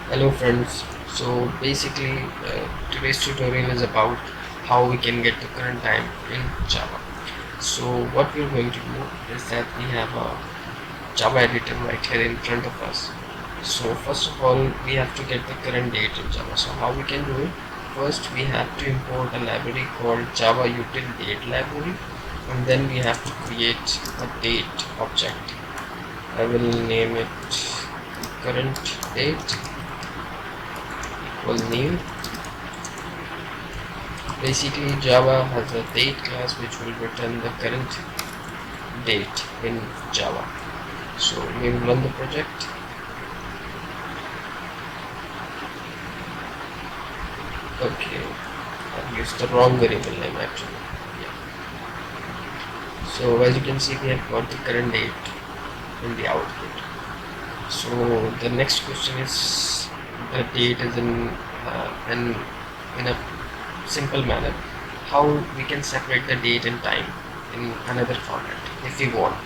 Hello friends. So basically today's tutorial is about how we can get the current time in Java. So what we're going to do is that we have a Java editor right here in front of us. So first of all we have to get the current date in Java. So how we can do it? First we have to import a library called Java util date library, and then we have to create a date object. I will name it current date equal new. Basically Java has a date class which will return the current date in Java. So we will run the project. Okay, I've used the wrong variable name actually. Yeah. So as you can see we have got the current date in the output. So the next question is, the date is in a simple manner. How we can separate the date and time in another format if we want.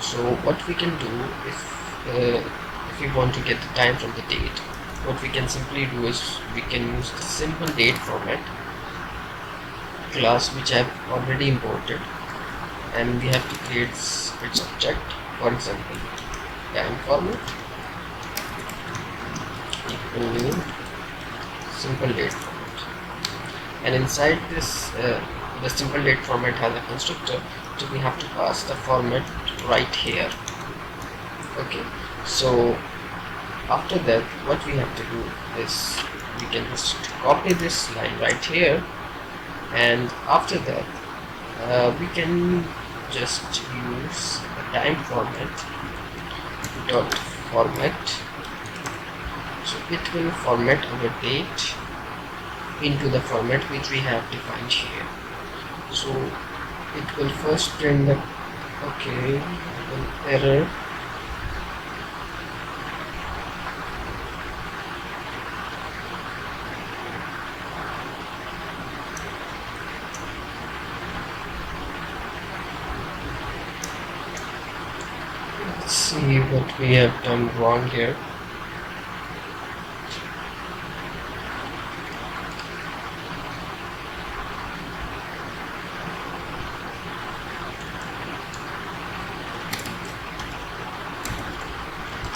So what we can do if we want to get the time from the date, what we can simply do is we can use the simple date format class which I have already imported, and we have to create its object. For example, time format equal new simple date format, and inside this the simple date format has a constructor, so we have to pass the format right here. Okay, so after that what we have to do is we can just copy this line right here, and after that we can just use a time format dot format. So it will format our date into the format which we have defined here. So it will first print the an error. Let's see what we have done wrong here.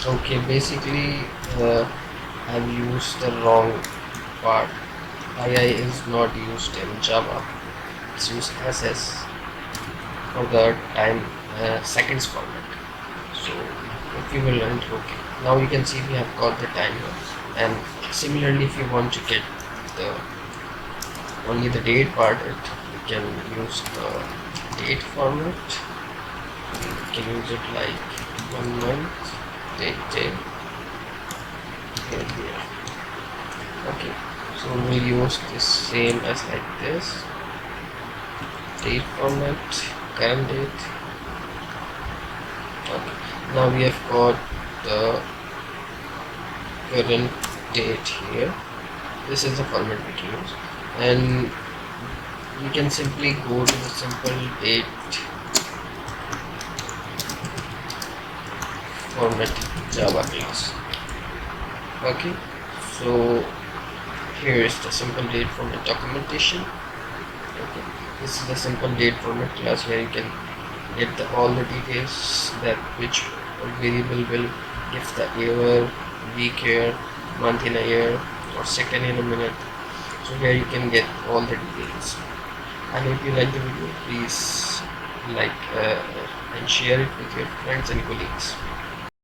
Okay, basically I've used the wrong part. II is not used in Java, it's used SS for the time seconds format. So if you will run it, okay, now you can see we have got the time here. And similarly if you want to get the only the date part, we can use the date format. We can use it like 1 month date here. Okay, so we'll use the same as like this date format, current date. Okay, now we have got the current date here. This is the format we can use, and we can simply go to the simple date format Java class. Okay, so here is the simple date format documentation. Okay, this is the simple date format class where you can get all the details, that which variable will give the year, week here, month in a year, or second in a minute. So here you can get all the details. I hope you like the video. Please like and share it with your friends and colleagues.